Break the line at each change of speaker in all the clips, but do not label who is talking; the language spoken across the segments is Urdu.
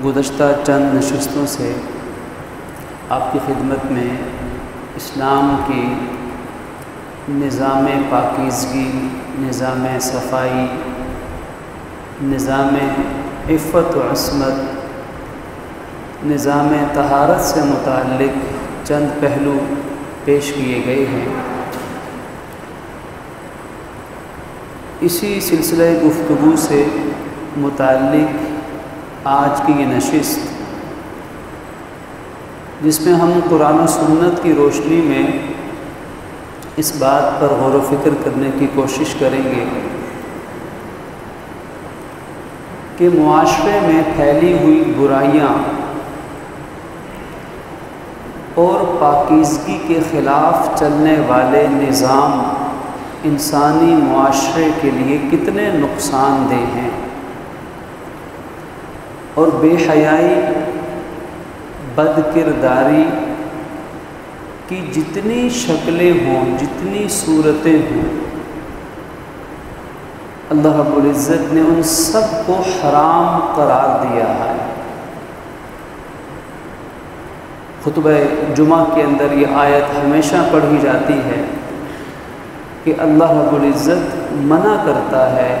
گزشتہ چند نشستوں سے آپ کی خدمت میں اسلام کی نظام پاکیزگی، نظام صفائی، نظام عفت و عصمت، نظام طہارت سے متعلق چند پہلو پیش کیے گئے ہیں۔ اسی سلسلہ گفتگو سے متعلق آج کی یہ نشست، جس میں ہم قرآن و سنت کی روشنی میں اس بات پر غور و فکر کرنے کی کوشش کریں گے کہ معاشرے میں پھیلی ہوئی برائیاں اور پاکیزگی کے خلاف چلنے والے نظام انسانی معاشرے کے لیے کتنے نقصان دہ ہیں، اور بے حیائی، بد کرداری کی جتنی شکلیں ہوں، جتنی صورتیں ہوں، اللہ رب العزت نے ان سب کو حرام قرار دیا ہے۔ خطبہ جمعہ کے اندر یہ آیت ہمیشہ پڑھی جاتی ہے کہ اللہ رب العزت منع کرتا ہے،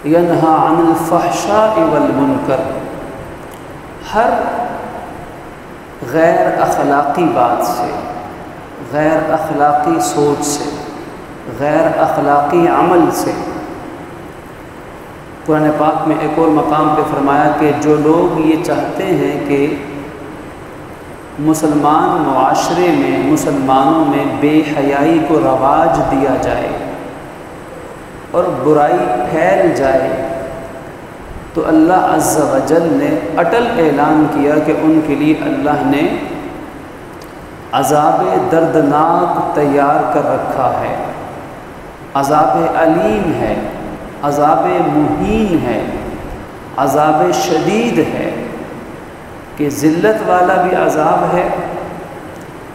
ینہا عن الفحشاء والمنکر، ہر غیر اخلاقی بات سے، غیر اخلاقی سوچ سے، غیر اخلاقی عمل سے۔ قرآن پاک میں ایک اور مقام پہ فرمایا کہ جو لوگ یہ چاہتے ہیں کہ مسلمان معاشرے میں، مسلمانوں میں بے حیائی کو رواج دیا جائے اور برائی پھیل جائے، تو اللہ عز و جل نے اٹل اعلان کیا کہ ان کے لیے اللہ نے عذاب دردناک تیار کر رکھا ہے، عذاب علیم ہے، عذاب مہین ہے، عذاب شدید ہے، کہ ذلت والا بھی عذاب ہے،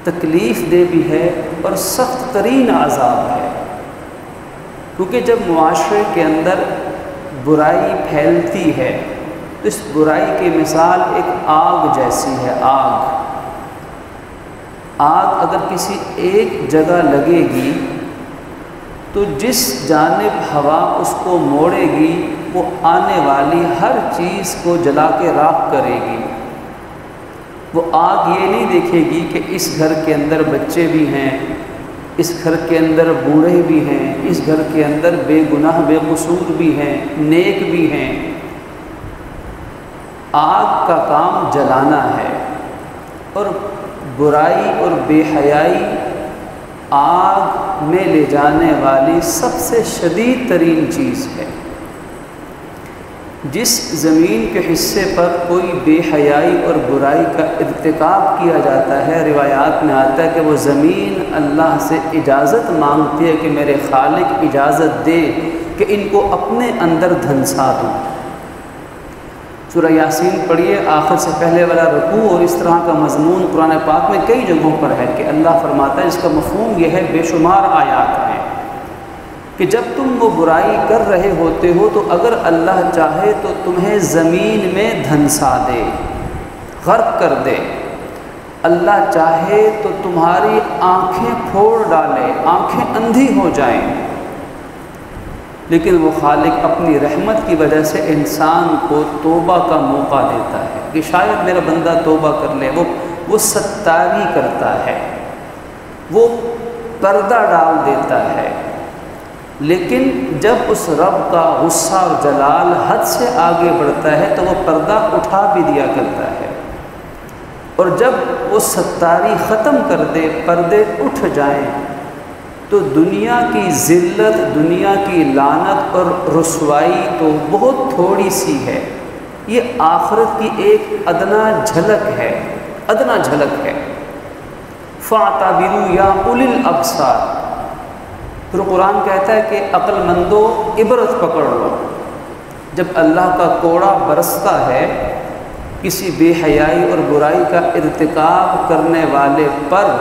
تکلیف دہ بھی ہے، اور سخت ترین عذاب ہے۔ کیونکہ جب معاشرے کے اندر برائی پھیلتی ہے تو اس برائی کی مثال ایک آگ جیسی ہے۔ آگ اگر کسی ایک جگہ لگے گی تو جس جانب ہوا اس کو موڑے گی وہ آنے والی ہر چیز کو جلا کے راکھ کرے گی۔ وہ آگ یہ نہیں دیکھے گی کہ اس گھر کے اندر بچے بھی ہیں، اس گھر کے اندر بوڑھے بھی ہیں، اس گھر کے اندر بے گناہ بے قصور بھی ہیں، نیک بھی ہیں۔ آگ کا کام جلانا ہے، اور برائی اور بے حیائی آگ میں لے جانے والی سب سے شدید ترین چیز ہے۔ جس زمین کے حصے پر کوئی بے حیائی اور برائی کا ارتکاب کیا جاتا ہے، روایات میں آتا ہے کہ وہ زمین اللہ سے اجازت مانگتی ہے کہ میرے خالق اجازت دے کہ ان کو اپنے اندر دھنسا دوں۔ سورہ یاسین پڑھیے، آخر سے پہلے والا رکوع اور اس طرح کا مضمون قرآن پاک میں کئی جگہوں پر ہے کہ اللہ فرماتا ہے، اس کا مفہوم یہ ہے، بے شمار آیات ہیں کہ جب تم وہ برائی کر رہے ہوتے ہو تو اگر اللہ چاہے تو تمہیں زمین میں دھنسا دے، غرق کر دے۔ اللہ چاہے تو تمہاری آنکھیں پھوڑ ڈالے، آنکھیں اندھی ہو جائیں، لیکن وہ خالق اپنی رحمت کی وجہ سے انسان کو توبہ کا موقع دیتا ہے کہ شاید میرا بندہ توبہ کر لے۔ وہ ستاری کرتا ہے، وہ پردہ ڈال دیتا ہے، لیکن جب اس رب کا غصہ اور جلال حد سے آگے بڑھتا ہے تو وہ پردہ اٹھا بھی دیا کرتا ہے، اور جب وہ ستاری ختم کر دے، پردے اٹھ جائیں، تو دنیا کی ذلت، دنیا کی لعنت اور رسوائی تو بہت تھوڑی سی ہے، یہ آخرت کی ایک ادنا جھلک ہے، ادنا جھلک ہے۔ فَاعْتَبِرُوا يَا أُولِي الْأَبْصَارِ، پھر قرآن کہتا ہے کہ عقل مندو عبرت پکڑ لو۔ جب اللہ کا کوڑا برستا ہے کسی بے حیائی اور برائی کا ارتکاب کرنے والے پر،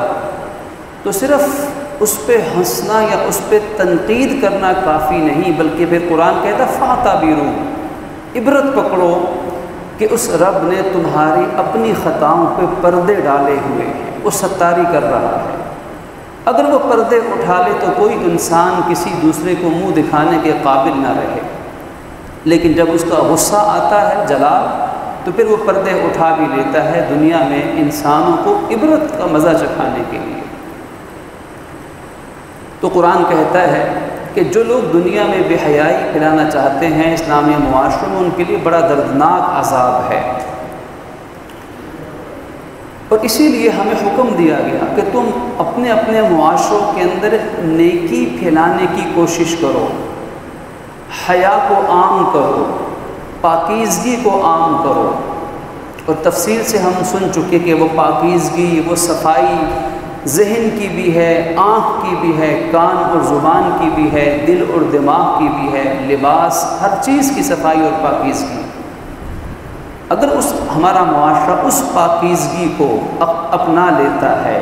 تو صرف اس پہ ہنسنا یا اس پہ تنقید کرنا کافی نہیں، بلکہ پھر قرآن کہتا ہے فَاعْتَبِرُوا، عبرت پکڑو کہ اس رب نے تمہاری اپنی خطاؤں پہ پردے ڈالے ہوئے ہیں، وہ ستاری کر رہا ہے۔ اگر وہ پردے اٹھا لے تو کوئی انسان کسی دوسرے کو منہ دکھانے کے قابل نہ رہے، لیکن جب اس کا غصہ آتا ہے، جلال، تو پھر وہ پردے اٹھا بھی لیتا ہے دنیا میں انسانوں کو عبرت کا مزہ چکھانے کے لیے۔ تو قرآن کہتا ہے کہ جو لوگ دنیا میں بے حیائی پھیلانا چاہتے ہیں اسلامی معاشرے میں، ان کے لیے بڑا دردناک عذاب ہے۔ اور اسی لیے ہمیں حکم دیا گیا کہ تم اپنے اپنے معاشروں کے اندر نیکی پھیلانے کی کوشش کرو، حیا کو عام کرو، پاکیزگی کو عام کرو۔ اور تفصیل سے ہم سن چکے کہ وہ پاکیزگی، وہ صفائی ذہن کی بھی ہے، آنکھ کی بھی ہے، کان اور زبان کی بھی ہے، دل اور دماغ کی بھی ہے، لباس، ہر چیز کی صفائی اور پاکیزگی۔ اگر ہمارا معاشرہ اس پاکیزگی کو اپنا لیتا ہے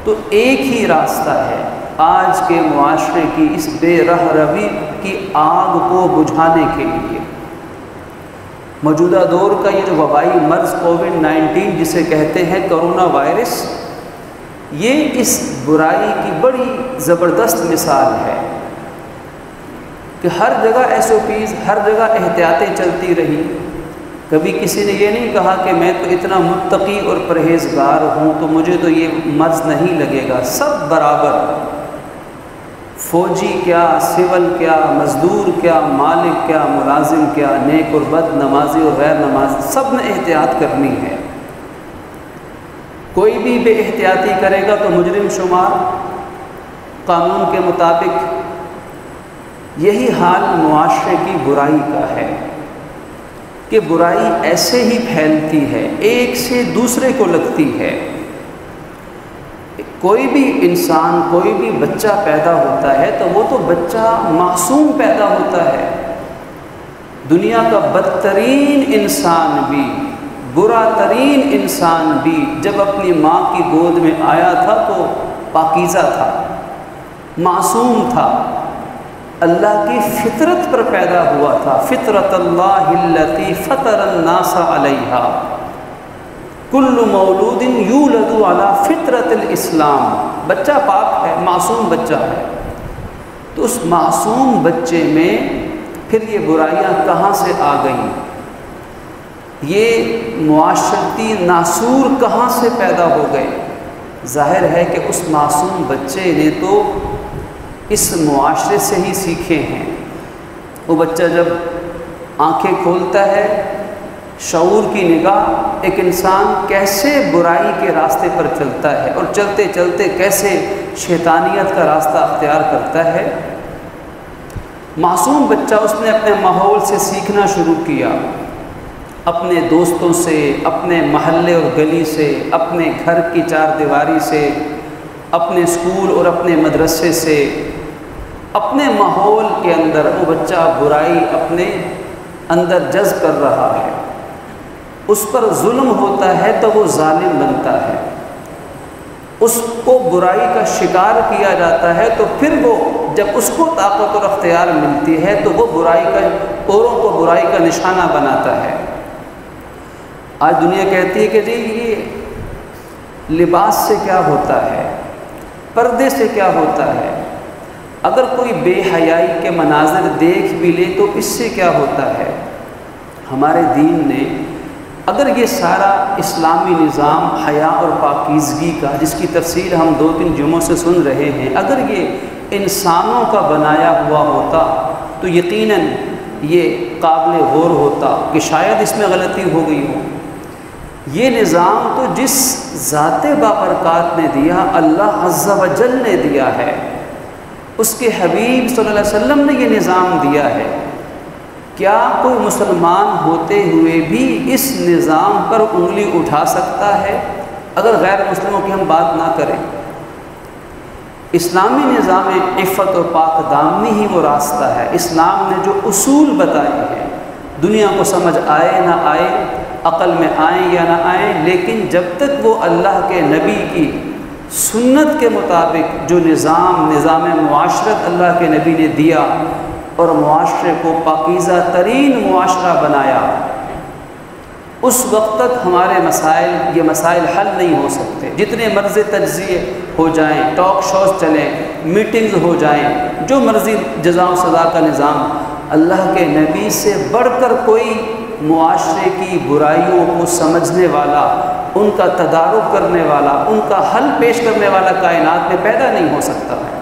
تو ایک ہی راستہ ہے آج کے معاشرے کی اس بے رہ روی کی آگ کو بجھانے کے لیے۔ موجودہ دور کا یہ جو وبائی مرض کووڈ-19 جسے کہتے ہیں کرونا وائرس، یہ اس برائی کی بڑی زبردست مثال ہے کہ ہر جگہ SOPs، ہر جگہ احتیاطیں چلتی رہی۔ کبھی کسی نے یہ نہیں کہا کہ میں تو اتنا متقی اور پرہیزگار ہوں تو مجھے تو یہ مرض نہیں لگے گا۔ سب برابر، فوجی کیا، سول کیا، مزدور کیا، مالک کیا، ملازم کیا، نیک اور بد، نمازی اور غیر نمازی، سب نے احتیاط کرنی ہے۔ کوئی بھی بے احتیاطی کرے گا تو مجرم شمار۔ قانون کے مطابق یہی حال معاشرے کی برائی کا ہے کہ برائی ایسے ہی پھیلتی ہے، ایک سے دوسرے کو لگتی ہے۔ کوئی بھی انسان، کوئی بھی بچہ پیدا ہوتا ہے تو وہ تو بچہ معصوم پیدا ہوتا ہے۔ دنیا کا بدترین انسان بھی، برا ترین انسان بھی جب اپنی ماں کی گود میں آیا تھا تو پاکیزہ تھا، معصوم تھا، اللہ کی فطرت پر پیدا ہوا تھا۔ فطرت اللہ التی فطر الناس علیہا، کل مولود یولد علی فطرت الاسلام۔ بچہ پاک ہے، معصوم بچہ ہے، تو اس معصوم بچے میں پھر یہ برائیاں کہاں سے آ گئیں؟ یہ معاشرتی ناسور کہاں سے پیدا ہو گئے؟ ظاہر ہے کہ اس معصوم بچے نے تو اس معاشرے سے ہی سیکھے ہیں۔ وہ بچہ جب آنکھیں کھولتا ہے، شعور کی نگاہ، ایک انسان کیسے برائی کے راستے پر چلتا ہے اور چلتے چلتے کیسے شیطانیت کا راستہ اختیار کرتا ہے۔ معصوم بچہ اس نے اپنے ماحول سے سیکھنا شروع کیا، اپنے دوستوں سے، اپنے محلے اور گلی سے، اپنے گھر کی چار دیواری سے، اپنے اسکول اور اپنے مدرسے سے، اپنے ماحول کے اندر وہ بچہ برائی اپنے اندر جذب کر رہا ہے۔ اس پر ظلم ہوتا ہے تو وہ ظالم بنتا ہے، اس کو برائی کا شکار کیا جاتا ہے تو پھر وہ جب اس کو طاقت اور اختیار ملتی ہے تو وہ برائی کا، اوروں کو برائی کا نشانہ بناتا ہے۔ آج دنیا کہتی ہے کہ جی یہ لباس سے کیا ہوتا ہے، پردے سے کیا ہوتا ہے، اگر کوئی بے حیائی کے مناظر دیکھ بھی لے تو اس سے کیا ہوتا ہے۔ ہمارے دین نے اگر یہ سارا اسلامی نظام حیا اور پاکیزگی کا، جس کی تفصیل ہم 2-3 جمعوں سے سن رہے ہیں، اگر یہ انسانوں کا بنایا ہوا ہوتا تو یقیناً یہ قابل غور ہوتا کہ شاید اس میں غلطی ہو گئی ہو۔ یہ نظام تو جس ذات بابرکات نے دیا، اللہ عز و جل نے دیا ہے، اس کے حبیب صلی اللہ علیہ وسلم نے یہ نظام دیا ہے۔ کیا کوئی مسلمان ہوتے ہوئے بھی اس نظام پر انگلی اٹھا سکتا ہے اگر غیر مسلموں کی ہم بات نہ کریں؟ اسلامی نظام عفت و پاک دامنی ہی وہ راستہ ہے۔ اسلام نے جو اصول بتائے ہیں، دنیا کو سمجھ آئے نہ آئے، عقل میں آئیں یا نہ آئیں، لیکن جب تک وہ اللہ کے نبی کی سنت کے مطابق جو نظام معاشرت اللہ کے نبی نے دیا اور معاشرے کو پاکیزہ ترین معاشرہ بنایا، اس وقت تک ہمارے یہ مسائل حل نہیں ہو سکتے. جتنے مرضی تجزیے ہو جائیں، ٹاک شوز چلیں، میٹنگز ہو جائیں، جو مرضی جزا و سزا کا نظام، اللہ کے نبی سے بڑھ کر کوئی معاشرے کی برائیوں کو سمجھنے والا، ان کا تدارک کرنے والا، ان کا حل پیش کرنے والا کائنات میں پیدا نہیں ہو سکتا ہے.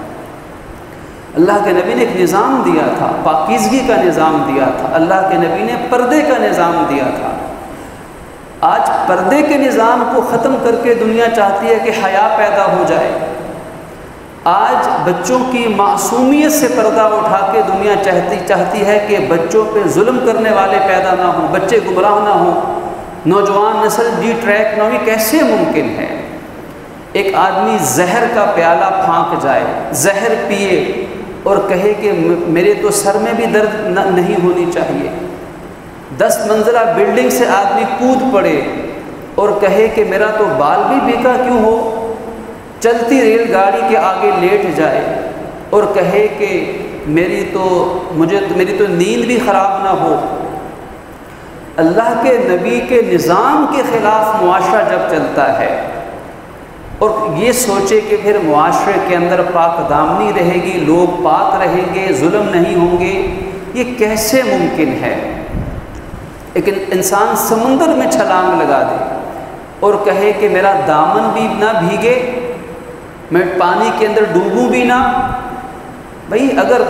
اللہ کے نبی نے ایک نظام دیا تھا، پاکیزگی کا نظام دیا تھا. اللہ کے نبی نے پردے کا نظام دیا تھا. آج پردے کے نظام کو ختم کر کے دنیا چاہتی ہے کہ حیا پیدا ہو جائے. آج بچوں کی معصومیت سے پردہ اٹھا کے دنیا چاہتی ہے کہ بچوں پہ ظلم کرنے والے پیدا نہ ہوں، بچے گمراہ نہ ہوں، نوجوان نسل ڈی ٹریک نہ ہو. کیسے ممکن ہے؟ ایک آدمی زہر کا پیالہ پھانک جائے، زہر پیے اور کہے کہ میرے تو سر میں بھی درد نہیں ہونی چاہیے. 10 منزلہ بلڈنگ سے آدمی کود پڑے اور کہے کہ میرا تو بال بھی بیکا کیوں ہو. چلتی ریل گاڑی کے آگے لیٹ جائے اور کہے کہ میری تو نیند بھی خراب نہ ہو. اللہ کے نبی کے نظام کے خلاف معاشرہ جب چلتا ہے اور یہ سوچے کہ پھر معاشرے کے اندر پاک دامنی رہے گی، لوگ پاک رہیں گے، ظلم نہیں ہوں گے، یہ کیسے ممکن ہے؟ ایک انسان سمندر میں چھلانگ لگا دے اور کہے کہ میرا دامن بھی نہ بھیگے، میں پانی کے اندر ڈوبوں بھی نہ. بھئی اگر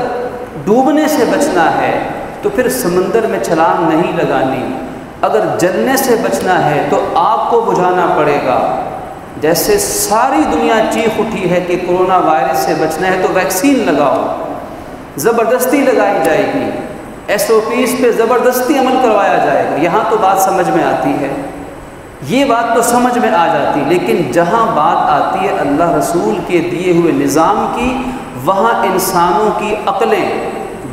ڈوبنے سے بچنا ہے تو پھر سمندر میں چھلانگ نہیں لگانی. اگر جلنے سے بچنا ہے تو آگ کو بجھانا پڑے گا. جیسے ساری دنیا چیخ اٹھی ہے کہ کرونا وائرس سے بچنا ہے تو ویکسین لگاؤ، زبردستی لگائی جائے گی، SOPs پہ زبردستی عمل کروایا جائے گا. یہاں تو بات سمجھ میں آتی ہے، یہ بات تو سمجھ میں آ جاتی. لیکن جہاں بات آتی ہے اللہ رسول کے دیے ہوئے نظام کی، وہاں انسانوں کی عقلیں،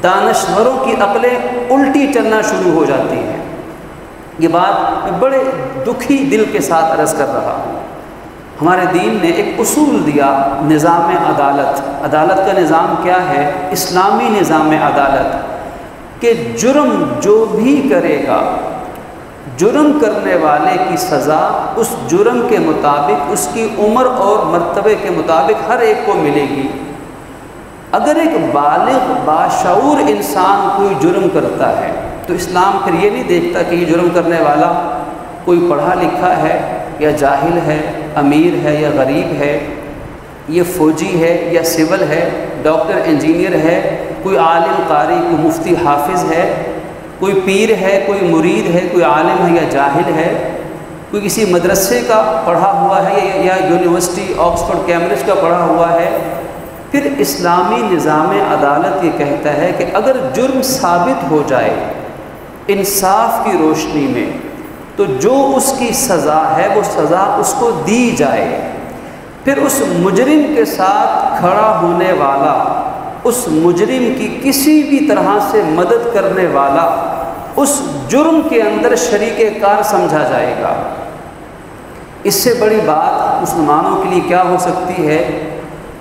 دانشوروں کی عقلیں الٹی چلنا شروع ہو جاتی ہیں. یہ بات میں بڑے دکھی دل کے ساتھ عرض کر رہا ہوں. ہمارے دین نے ایک اصول دیا، نظام عدالت. عدالت کا نظام کیا ہے؟ اسلامی نظام عدالت، کہ جرم جو بھی کرے گا، جرم کرنے والے کی سزا اس جرم کے مطابق، اس کی عمر اور مرتبے کے مطابق ہر ایک کو ملے گی. اگر ایک بالغ باشعور انسان کوئی جرم کرتا ہے تو اسلام پھر یہ نہیں دیکھتا کہ یہ جرم کرنے والا کوئی پڑھا لکھا ہے یا جاہل ہے، امیر ہے یا غریب ہے، یہ فوجی ہے یا سول ہے، ڈاکٹر انجینئر ہے، کوئی عالم قاری، کوئی مفتی حافظ ہے، کوئی پیر ہے، کوئی مرید ہے، کوئی عالم ہے یا جاہل ہے، کوئی کسی مدرسے کا پڑھا ہوا ہے یا یونیورسٹی آکسفورڈ کیمبرج کا پڑھا ہوا ہے. پھر اسلامی نظام عدالت یہ کہتا ہے کہ اگر جرم ثابت ہو جائے انصاف کی روشنی میں تو جو اس کی سزا ہے وہ سزا اس کو دی جائے. پھر اس مجرم کے ساتھ کھڑا ہونے والا، اس مجرم کی کسی بھی طرح سے مدد کرنے والا اس جرم کے اندر شریک کار سمجھا جائے گا. اس سے بڑی بات مسلمانوں کے لیے کیا ہو سکتی ہے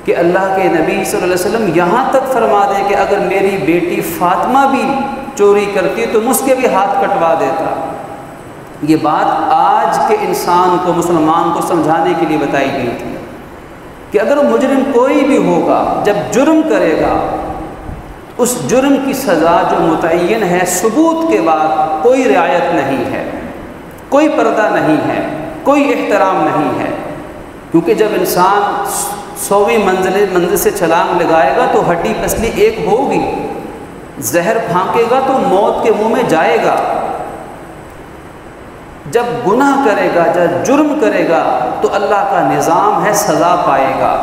کہ اللہ کے نبی صلی اللہ علیہ وسلم یہاں تک فرما دے کہ اگر میری بیٹی فاطمہ بھی چوری کرتی تو مجھ کے بھی ہاتھ کٹوا دیتا. یہ بات آج کے انسان کو، مسلمان کو سمجھانے کے لیے بتائی گئی تھی کہ اگر مجرم کوئی بھی ہوگا، جب جرم کرے گا اس جرم کی سزا جو متعین ہے، ثبوت کے بعد کوئی رعایت نہیں ہے، کوئی پردہ نہیں ہے، کوئی احترام نہیں ہے. کیونکہ جب انسان 100ویں منزل سے چھلانگ لگائے گا تو ہڈی پسلی ایک ہوگی، زہر پھانکے گا تو موت کے منہ میں جائے گا. جب گناہ کرے گا، جب جرم کرے گا تو اللہ کا نظام ہے، سزا پائے گا،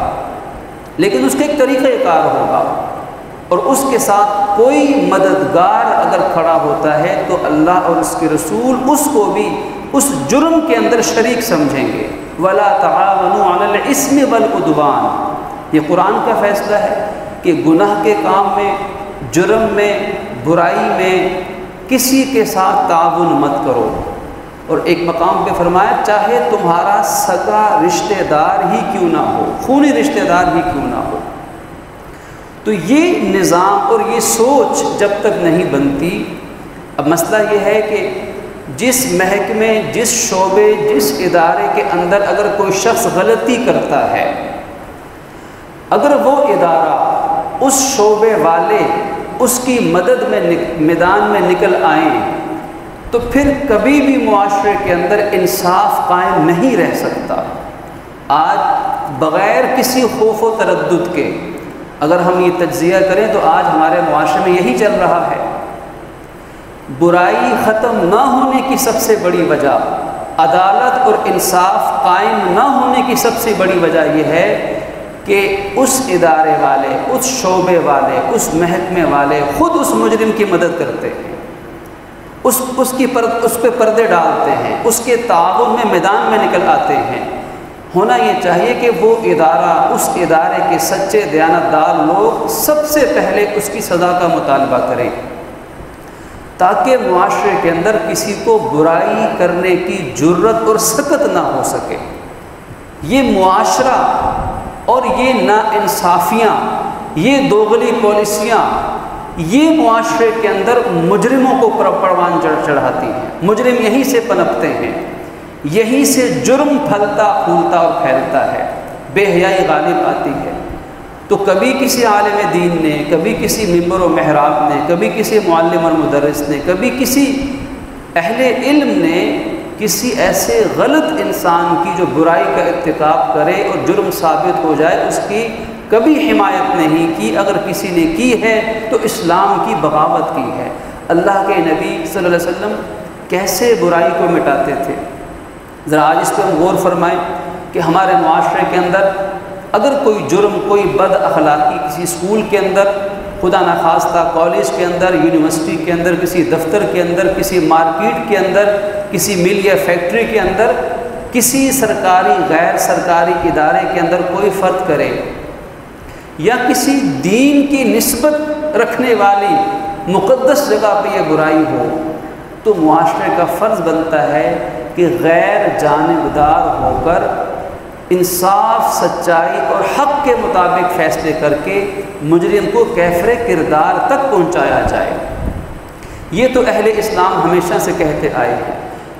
لیکن اس کے ایک طریقہ کار ہوگا اور اس کے ساتھ کوئی مددگار اگر کھڑا ہوتا ہے تو اللہ اور اس کے رسول اس کو بھی اس جرم کے اندر شریک سمجھیں گے. وَلَا تَعَاوَنُوا عَلَى الْإِثْمِ وَالْعُدْوَانِ. یہ قرآن کا فیصلہ ہے کہ گناہ کے کام میں، جرم میں، برائی میں کسی کے ساتھ تعاون مت کرو. اور ایک مقام پہ فرمایا چاہے تمہارا سگا رشتہ دار ہی کیوں نہ ہو، خونی رشتہ دار ہی کیوں نہ ہو. تو یہ نظام اور یہ سوچ جب تک نہیں بنتی، اب مسئلہ یہ ہے کہ جس محکمے، جس شعبے، جس ادارے کے اندر اگر کوئی شخص غلطی کرتا ہے، اگر وہ ادارہ، اس شعبے والے اس کی مدد میں میدان میں نکل آئیں تو پھر کبھی بھی معاشرے کے اندر انصاف قائم نہیں رہ سکتا۔ آج بغیر کسی خوف و تردد کے اگر ہم یہ تجزیہ کریں تو آج ہمارے معاشرے میں یہی چل رہا ہے۔ برائی ختم نہ ہونے کی سب سے بڑی وجہ، عدالت اور انصاف قائم نہ ہونے کی سب سے بڑی وجہ یہ ہے کہ اس ادارے والے، اس شعبے والے، اس محکمے والے خود اس مجرم کی مدد کرتے ہیں، اس پہ پردے ڈالتے ہیں، اس کے تعاون میں میدان میں نکل آتے ہیں۔ ہونا یہ چاہیے کہ وہ ادارہ، اس ادارے کے سچے دیانتدار لوگ سب سے پہلے اس کی سزا کا مطالبہ کریں، تاکہ معاشرے کے اندر کسی کو برائی کرنے کی جرت اور سکت نہ ہو سکے۔ یہ معاشرہ اور یہ ناانصافیاں، یہ دوغلی پالیسیاں، یہ معاشرے کے اندر مجرموں کو پروان چڑھاتی ہیں۔ مجرم یہیں سے پنپتے ہیں، یہیں سے جرم پھلتا پھولتا اور پھیلتا ہے، بے حیائی غالب آتی ہے۔ تو کبھی کسی عالم دین نے، کبھی کسی ممبر و محراب نے، کبھی کسی معلم اور مدرس نے، کبھی کسی اہل علم نے کسی ایسے غلط انسان کی جو برائی کا ارتکاب کرے اور جرم ثابت ہو جائے، اس کی کبھی حمایت نہیں کی۔ اگر کسی نے کی ہے تو اسلام کی بغاوت کی ہے۔ اللہ کے نبی صلی اللہ علیہ وسلم کیسے برائی کو مٹاتے تھے، ذرا آج اس پہ ہم غور فرمائیں کہ ہمارے معاشرے کے اندر اگر کوئی جرم، کوئی بد اخلاقی کسی اسکول کے اندر، خدا نخواستہ کالج کے اندر، یونیورسٹی کے اندر، کسی دفتر کے اندر، کسی مارکیٹ کے اندر، کسی مل یا فیکٹری کے اندر، کسی سرکاری غیر سرکاری ادارے کے اندر کوئی فرد کرے، یا کسی دین کی نسبت رکھنے والی مقدس جگہ پہ یہ برائی ہو، تو معاشرے کا فرض بنتا ہے کہ غیر جانبدار ہو کر انصاف، سچائی اور حق کے مطابق فیصلے کر کے مجرم کو کیفر کردار تک پہنچایا جائے۔ یہ تو اہل اسلام ہمیشہ سے کہتے آئے ہیں،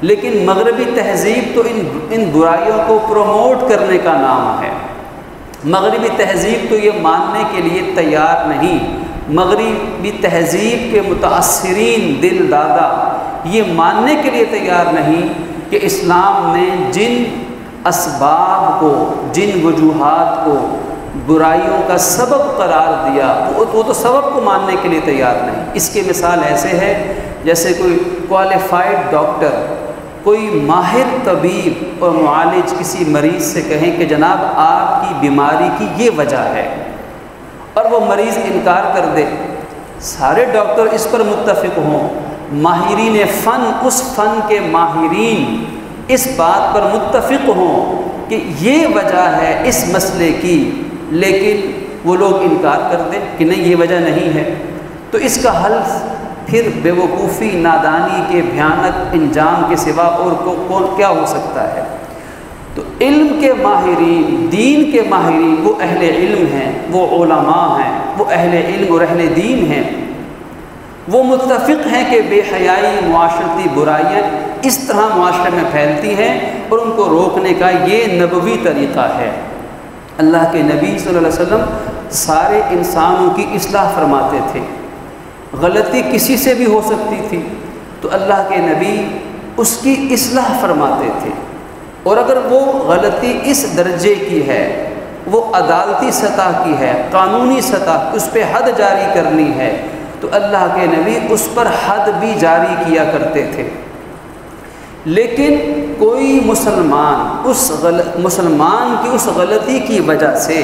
لیکن مغربی تہذیب تو ان برائیوں کو پروموٹ کرنے کا نام ہے۔ مغربی تہذیب تو یہ ماننے کے لیے تیار نہیں، مغربی تہذیب کے متاثرین دل دادا یہ ماننے کے لیے تیار نہیں کہ اسلام نے جن اسباب کو، جن وجوہات کو برائیوں کا سبب قرار دیا، وہ تو سبب کو ماننے کے لیے تیار نہیں۔ اس کی مثال ایسے ہے جیسے کوئی کوالیفائڈ ڈاکٹر، کوئی ماہر طبیب اور معالج کسی مریض سے کہیں کہ جناب آپ کی بیماری کی یہ وجہ ہے، اور وہ مریض انکار کر دے، سارے ڈاکٹر اس پر متفق ہوں، ماہرین فن، اس فن کے ماہرین اس بات پر متفق ہوں کہ یہ وجہ ہے اس مسئلے کی، لیکن وہ لوگ انکار کر دیں کہ نہیں یہ وجہ نہیں ہے، تو اس کا حل پھر بے وقوفی، نادانی کے بھیانک انجام کے سوا اور کون کیا ہو سکتا ہے؟ تو علم کے ماہرین، دین کے ماہرین، وہ اہل علم ہیں، وہ علماء ہیں، وہ اہل علم اور اہل دین ہیں، وہ متفق ہیں کہ بے حیائی، معاشرتی برائیاں اس طرح معاشرے میں پھیلتی ہیں اور ان کو روکنے کا یہ نبوی طریقہ ہے۔ اللہ کے نبی صلی اللہ علیہ وسلم سارے انسانوں کی اصلاح فرماتے تھے، غلطی کسی سے بھی ہو سکتی تھی تو اللہ کے نبی اس کی اصلاح فرماتے تھے، اور اگر وہ غلطی اس درجے کی ہے، وہ عدالتی سطح کی ہے، قانونی سطح، اس پہ حد جاری کرنی ہے، تو اللہ کے نبی اس پر حد بھی جاری کیا کرتے تھے۔ لیکن کوئی مسلمان کی اس غلطی کی وجہ سے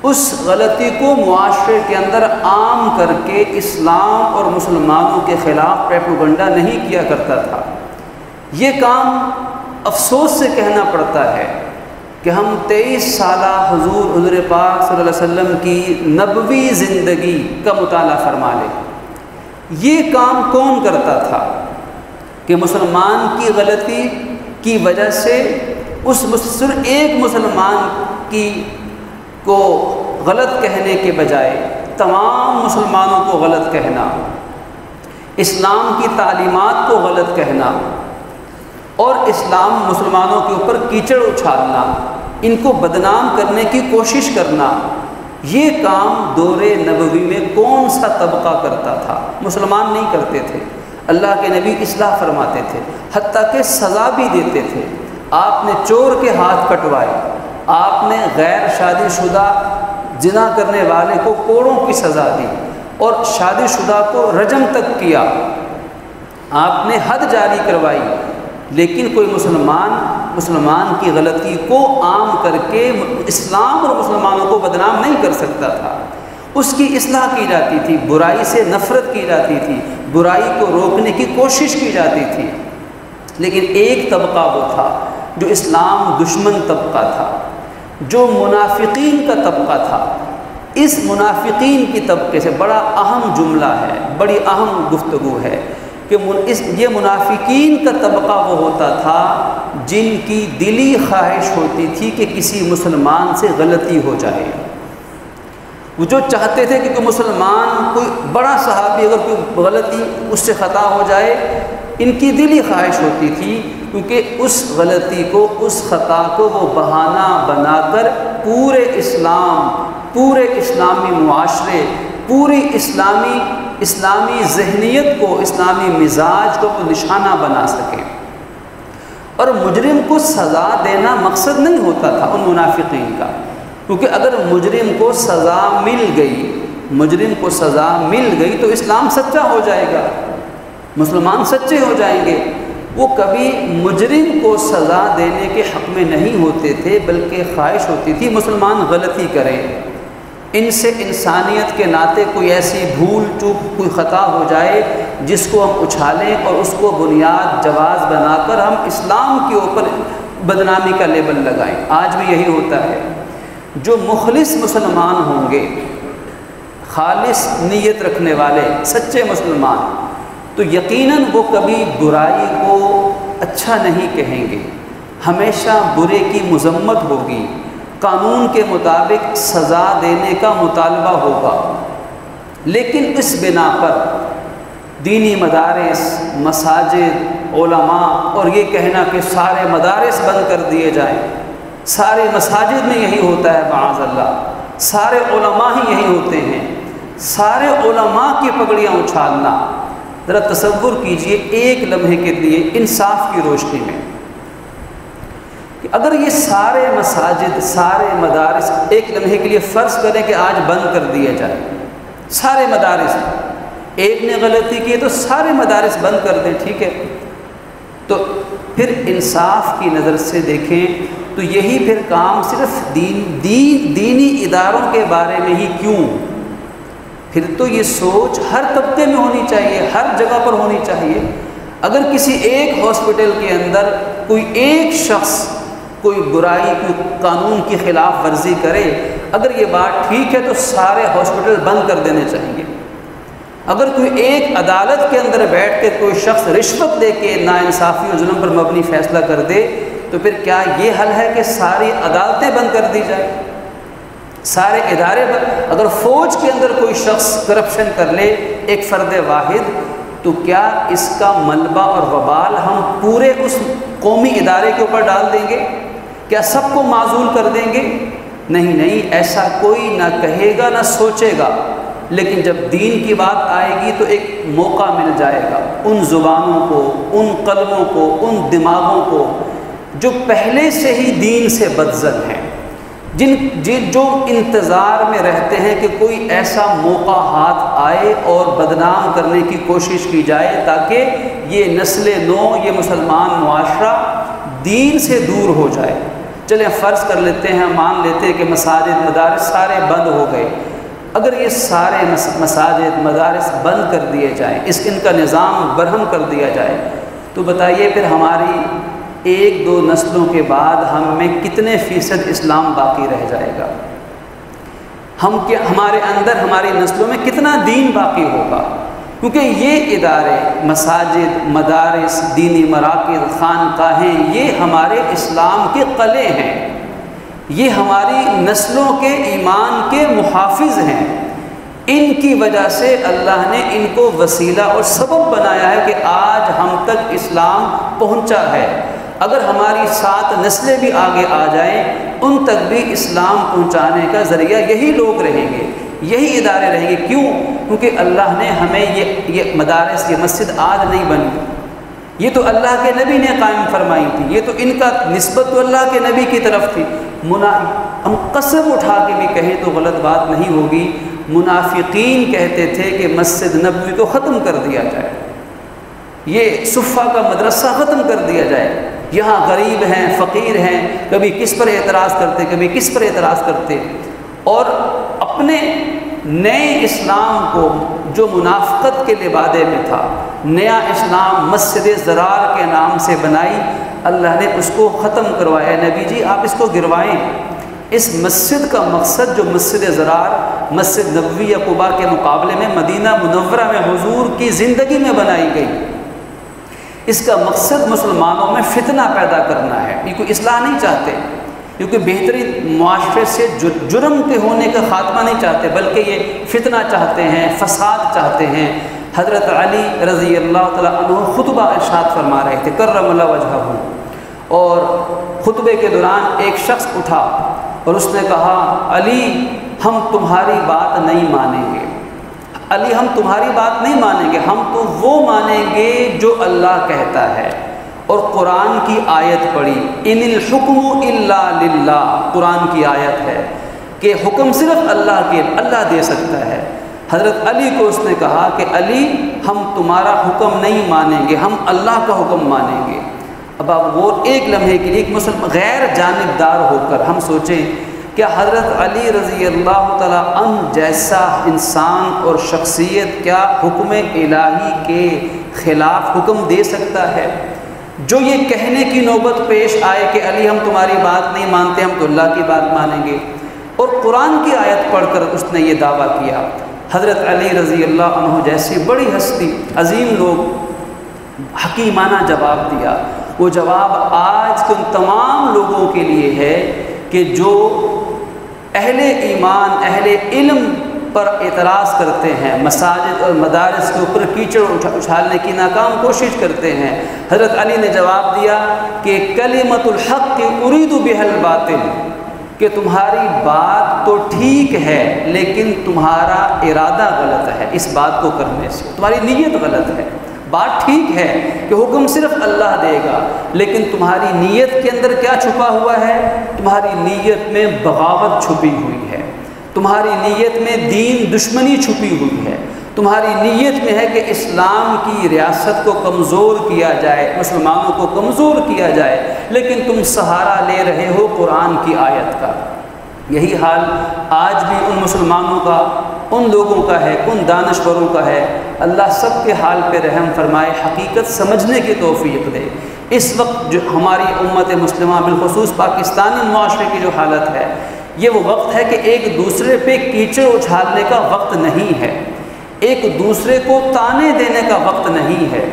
اس غلطی کو معاشرے کے اندر عام کر کے اسلام اور مسلمانوں کے خلاف پروپیگنڈا نہیں کیا کرتا تھا۔ یہ کام افسوس سے کہنا پڑتا ہے کہ ہم 23 سالہ حضور پاک صلی اللہ علیہ وسلم کی نبوی زندگی کا مطالعہ فرما لیں، یہ کام کون کرتا تھا کہ مسلمان کی غلطی کی وجہ سے صرف ایک مسلمان کو غلط کہنے کے بجائے تمام مسلمانوں کو غلط کہنا، اسلام کی تعلیمات کو غلط کہنا اور اسلام مسلمانوں کے اوپر کیچڑ اچھالنا، ان کو بدنام کرنے کی کوشش کرنا، یہ کام دور نبوی میں کون سا طبقہ کرتا تھا؟ مسلمان نہیں کرتے تھے۔ اللہ کے نبی اصلاح فرماتے تھے، حتیٰ کہ سزا بھی دیتے تھے۔ آپ نے چور کے ہاتھ کٹوائے، آپ نے غیر شادی شدہ زنا کرنے والے کو کوڑوں کی سزا دی اور شادی شدہ کو رجم تک کیا، آپ نے حد جاری کروائی، لیکن کوئی مسلمان کی غلطی کو عام کر کے اسلام اور مسلمانوں کو بدنام نہیں کر سکتا تھا۔ اس کی اصلاح کی جاتی تھی، برائی سے نفرت کی جاتی تھی، برائی کو روکنے کی کوشش کی جاتی تھی۔ لیکن ایک طبقہ وہ تھا جو اسلام دشمن طبقہ تھا، جو منافقین کا طبقہ تھا۔ اس منافقین کی طبقے سے بڑا اہم جملہ ہے، بڑی اہم گفتگو ہے کہ یہ منافقین کا طبقہ وہ ہوتا تھا جن کی دلی خواہش ہوتی تھی کہ کسی مسلمان سے غلطی ہو جائے۔ وہ جو چاہتے تھے کہ کوئی مسلمان، کوئی بڑا صحابی اگر کوئی غلطی اس سے خطا ہو جائے، ان کی دلی خواہش ہوتی تھی، کیونکہ اس غلطی کو، اس خطا کو وہ بہانہ بنا کر پورے اسلام، پورے اسلامی معاشرے، پوری اسلامی ذہنیت کو، اسلامی مزاج کو وہ نشانہ بنا سکے۔ اور مجرم کو سزا دینا مقصد نہیں ہوتا تھا ان منافقین کا، کیونکہ اگر مجرم کو سزا مل گئی تو اسلام سچا ہو جائے گا، مسلمان سچے ہو جائیں گے۔ وہ کبھی مجرم کو سزا دینے کے حق میں نہیں ہوتے تھے، بلکہ خواہش ہوتی تھی مسلمان غلطی کرے، ان سے انسانیت کے ناطے کوئی ایسی بھول چوک، کوئی خطا ہو جائے جس کو ہم اچھالیں اور اس کو بنیاد جواز بنا کر ہم اسلام کے اوپر بدنامی کا لیبل لگائیں۔ آج بھی یہی ہوتا ہے۔ جو مخلص مسلمان ہوں گے، خالص نیت رکھنے والے سچے مسلمان، تو یقیناً وہ کبھی برائی کو اچھا نہیں کہیں گے، ہمیشہ برے کی مذمت ہوگی، قانون کے مطابق سزا دینے کا مطالبہ ہوگا۔ لیکن اس بنا پر دینی مدارس، مساجد، علماء، اور یہ کہنا کہ سارے مدارس بند کر دیے جائیں، سارے مساجد میں یہی ہوتا ہے معاذ اللہ، سارے علماء ہی یہی ہوتے ہیں، سارے علماء کی پگڑیاں اچھالنا۔ ذرا تصور کیجئے ایک لمحے کے لیے انصاف کی روشنی میں کہ اگر یہ سارے مساجد، سارے مدارس ایک لمحے کے لیے فرض کریں کہ آج بند کر دیے جائیں، سارے مدارس، ایک نے غلطی کی تو سارے مدارس بند کر دیں، ٹھیک ہے، تو پھر انصاف کی نظر سے دیکھیں تو یہی پھر کام صرف دینی اداروں کے بارے میں ہی کیوں؟ پھر تو یہ سوچ ہر طبقے میں ہونی چاہیے، ہر جگہ پر ہونی چاہیے۔ اگر کسی ایک ہاسپٹل کے اندر کوئی ایک شخص کوئی برائی، کوئی قانون کی خلاف ورزی کرے، اگر یہ بات ٹھیک ہے تو سارے ہاسپٹل بند کر دینے چاہیے۔ اگر کوئی ایک عدالت کے اندر بیٹھ کے کوئی شخص رشوت لے کے ناانصافی اور ظلم پر مبنی فیصلہ کر دے، تو پھر کیا یہ حل ہے کہ ساری عدالتیں بند کر دی جائیں، سارے ادارے بند؟ اگر فوج کے اندر کوئی شخص کرپشن کر لے، ایک فرد واحد، تو کیا اس کا ملبہ اور وبال ہم پورے اس قومی ادارے کے اوپر ڈال دیں گے؟ کیا سب کو معزول کر دیں گے؟ نہیں، ایسا کوئی نہ کہے گا نہ سوچے گا۔ لیکن جب دین کی بات آئے گی تو ایک موقع مل جائے گا ان زبانوں کو، ان قلبوں کو، ان دماغوں کو جو پہلے سے ہی دین سے بدزن ہیں، جو انتظار میں رہتے ہیں کہ کوئی ایسا موقع ہاتھ آئے اور بدنام کرنے کی کوشش کی جائے تاکہ یہ نسل نو، یہ مسلمان معاشرہ دین سے دور ہو جائے۔ چلیں فرض کر لیتے ہیں، مان لیتے ہیں کہ مساجد، مدارس سارے بند ہو گئے۔ اگر یہ سارے مساجد، مدارس بند کر دیے جائیں، ان کا نظام برہم کر دیا جائے، تو بتائیے پھر ہماری ایک دو نسلوں کے بعد ہم میں کتنے فیصد اسلام باقی رہ جائے گا؟ ہمارے اندر، ہماری نسلوں میں کتنا دین باقی ہوگا؟ کیونکہ یہ ادارے، مساجد، مدارس، دینی مراکز، خانقاہیں، یہ ہمارے اسلام کے قلعے ہیں، یہ ہماری نسلوں کے ایمان کے محافظ ہیں۔ ان کی وجہ سے اللہ نے ان کو وسیلہ اور سبب بنایا ہے کہ آج ہم تک اسلام پہنچا ہے۔ اگر ہماری 7 نسلیں بھی آگے آ جائیں ان تک بھی اسلام پہنچانے کا ذریعہ یہی لوگ رہیں گے، یہی ادارے رہیں گے۔ کیوں؟ کیونکہ اللہ نے ہمیں یہ مدارس، یہ مسجد آج نہیں بنی، یہ تو اللہ کے نبی نے قائم فرمائی تھی، یہ تو ان کا نسبت تو اللہ کے نبی کی طرف تھی۔ ہم قسم اٹھا کے بھی کہیں تو غلط بات نہیں ہوگی، منافقین کہتے تھے کہ مسجد نبوی کو ختم کر دیا جائے، یہ صفہ کا مدرسہ ختم کر دیا جائے، یہاں غریب ہیں، فقیر ہیں، کبھی کس پر اعتراض کرتے، کبھی کس پر اعتراض کرتے، اور اپنے نئے اسلام کو جو منافقت کے لبادے میں تھا، نیا اسلام مسجد ضرار کے نام سے بنائی، اللہ نے اس کو ختم کروایا۔ نبی جی آپ اس کو گروائیں۔ اس مسجد کا مقصد جو مسجد ضرار مسجد نبوی یا قباء کے مقابلے میں مدینہ منورہ میں حضور کی زندگی میں بنائی گئی، اس کا مقصد مسلمانوں میں فتنہ پیدا کرنا ہے۔ یہ کوئی اصلاح نہیں چاہتے، کیونکہ بہترین معاشرے سے جرم کے ہونے کا خاتمہ نہیں چاہتے، بلکہ یہ فتنہ چاہتے ہیں، فساد چاہتے ہیں۔ حضرت علی رضی اللہ تعالیٰ عنہ خطبہ ارشاد فرما رہے تھے کرم اللہ وجہہ، اور خطبے کے دوران ایک شخص اٹھا اور اس نے کہا علی ہم تمہاری بات نہیں مانیں گے، علی ہم تمہاری بات نہیں مانیں گے، ہم تو وہ مانیں گے جو اللہ کہتا ہے۔ اور قرآن کی آیت پڑھی، ان الحکم الا للہ، قرآن کی آیت ہے کہ حکم صرف اللہ دے سکتا ہے۔ حضرت علی کو اس نے کہا کہ علی ہم تمہارا حکم نہیں مانیں گے، ہم اللہ کا حکم مانیں گے۔ اب آپ وہ ایک لمحے کے لیے ایک مسلم غیر جانبدار ہو کر ہم سوچیں، کیا حضرت علی رضی اللہ تعالیٰ عنہ جیسا انسان اور شخصیت کیا حکم الہی کے خلاف حکم دے سکتا ہے؟ جو یہ کہنے کی نوبت پیش آئے کہ علی ہم تمہاری بات نہیں مانتے، ہم تو اللہ کی بات مانیں گے، اور قرآن کی آیت پڑھ کر اس نے یہ دعویٰ کیا۔ حضرت علی رضی اللہ عنہ جیسی بڑی ہستی، عظیم لوگ حکیمانہ جواب دیا۔ وہ جواب آج کے ان تمام لوگوں کے لیے ہے کہ جو اہل ایمان، اہل علم پر اعتراض کرتے ہیں، مساجد اور مدارس کے اوپر کیچڑ اچھالنے کی ناکام کوشش کرتے ہیں۔ حضرت علی نے جواب دیا کہ کلمۃ الحق ارید بها الباطل، کہ تمہاری بات تو ٹھیک ہے لیکن تمہارا ارادہ غلط ہے، اس بات کو کرنے سے تمہاری نیت غلط ہے۔ بات ٹھیک ہے کہ حکم صرف اللہ دے گا، لیکن تمہاری نیت کے اندر کیا چھپا ہوا ہے؟ تمہاری نیت میں بغاوت چھپی ہوئی ہے، تمہاری نیت میں دین دشمنی چھپی ہوئی ہے، تمہاری نیت میں ہے کہ اسلام کی ریاست کو کمزور کیا جائے، مسلمانوں کو کمزور کیا جائے، لیکن تم سہارا لے رہے ہو قرآن کی آیت کا۔ یہی حال آج بھی ان مسلمانوں کا، ان لوگوں کا ہے، ان دانشوروں کا ہے۔ اللہ سب کے حال پہ رحم فرمائے، حقیقت سمجھنے کی توفیق دے۔ اس وقت جو ہماری امت مسلمہ بالخصوص پاکستانی معاشرے کی جو حالت ہے، یہ وہ وقت ہے کہ ایک دوسرے پہ کیچڑ اچھالنے کا وقت نہیں ہے، ایک دوسرے کو تانے دینے کا وقت نہیں ہے،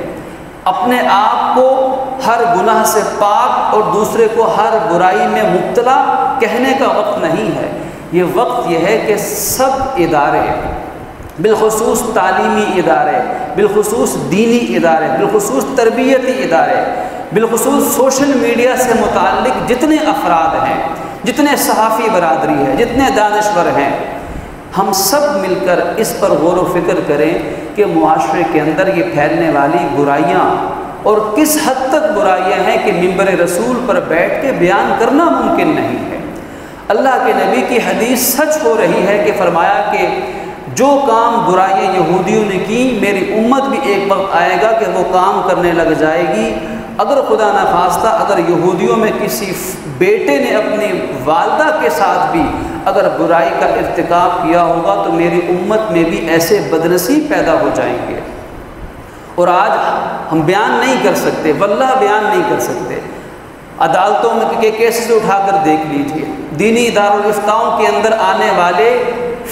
اپنے آپ کو ہر گناہ سے پاک اور دوسرے کو ہر برائی میں مبتلا کہنے کا وقت نہیں ہے۔ یہ وقت یہ ہے کہ سب ادارے، بالخصوص تعلیمی ادارے، بالخصوص دینی ادارے، بالخصوص تربیتی ادارے، بالخصوص سوشل میڈیا سے متعلق جتنے افراد ہیں، جتنے صحافی برادری ہے، جتنے دانشور ہیں، ہم سب مل کر اس پر غور و فکر کریں کہ معاشرے کے اندر یہ پھیلنے والی برائیاں اور کس حد تک برائیاں ہیں کہ منبر رسول پر بیٹھ کے بیان کرنا ممکن نہیں ہے۔ اللہ کے نبی کی حدیث سچ ہو رہی ہے کہ فرمایا کہ جو کام برائیاں یہودیوں نے کی، میری امت بھی ایک وقت آئے گا کہ وہ کام کرنے لگ جائے گی۔ اگر خدا نخواستہ اگر یہودیوں میں کسی بیٹے نے اپنی والدہ کے ساتھ بھی اگر برائی کا ارتکاب کیا ہوگا تو میری امت میں بھی ایسے بدنصیب پیدا ہو جائیں گے۔ اور آج ہم بیان نہیں کر سکتے، واللہ بیان نہیں کر سکتے۔ عدالتوں میں کے کیسز اٹھا کر دیکھ لیجئے، دینی دارالافتاؤں کے اندر آنے والے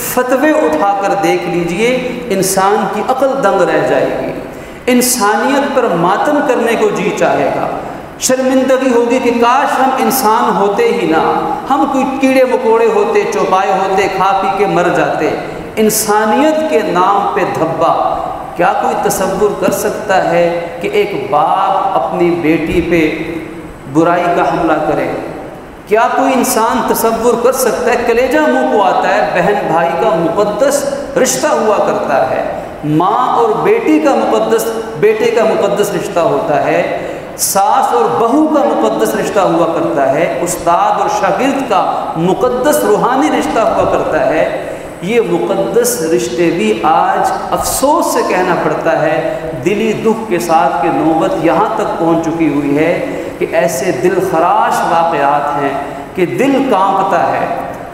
فتوے اٹھا کر دیکھ لیجئے، انسان کی عقل دنگ رہ جائے گی، انسانیت پر ماتم کرنے کو جی چاہے گا، شرمندگی ہوگی کہ کاش ہم انسان ہوتے ہی نہ، ہم کوئی کیڑے مکوڑے ہوتے، چوپائے ہوتے، کھا پی کے مر جاتے۔ انسانیت کے نام پہ دھبا۔ کیا کوئی تصور کر سکتا ہے کہ ایک باپ اپنی بیٹی پہ برائی کا حملہ کرے؟ کیا کوئی انسان تصور کر سکتا ہے؟ کلیجہ منہ کو آتا ہے، بہن بھائی کا مقدس رشتہ ہوا کرتا ہے، ماں اور بیٹی کا مقدس، بیٹے کا مقدس رشتہ ہوتا ہے، ساس اور بہو کا مقدس رشتہ ہوا کرتا ہے، استاد اور شاگرد کا مقدس روحانی رشتہ ہوا کرتا ہے۔ یہ مقدس رشتے بھی آج افسوس سے کہنا پڑتا ہے، دلی دکھ کے ساتھ کہ نوبت یہاں تک پہنچ چکی ہوئی ہے کہ ایسے دل خراش واقعات ہیں کہ دل کانپتا ہے،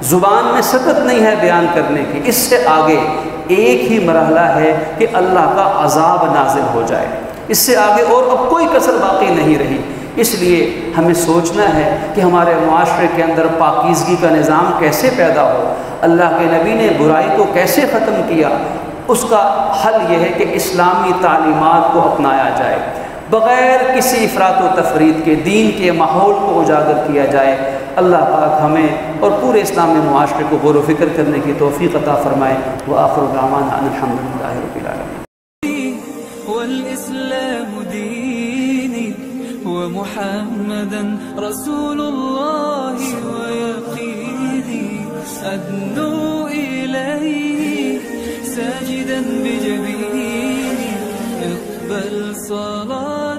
زبان میں سکت نہیں ہے بیان کرنے کی۔ اس سے آگے ایک ہی مرحلہ ہے کہ اللہ کا عذاب نازل ہو جائے، اس سے آگے اور اب کوئی کسر باقی نہیں رہی۔ اس لیے ہمیں سوچنا ہے کہ ہمارے معاشرے کے اندر پاکیزگی کا نظام کیسے پیدا ہو، اللہ کے نبی نے برائی کو کیسے ختم کیا۔ اس کا حل یہ ہے کہ اسلامی تعلیمات کو اپنایا جائے، بغیر کسی افراط و تفرید کے دین کے ماحول کو اجاگر کیا جائے۔ اللہ پاک ہمیں اور پورے اسلامی معاشرے کو غور و فکر کرنے کی توفیق عطا فرمائے۔ وآخر دعوانا ان الحمدللہ رب العالمین۔
والإسلام ديني ومحمدا رسول الله ويقيني أدنو إليه ساجدا بجبيني اقبل صلاتي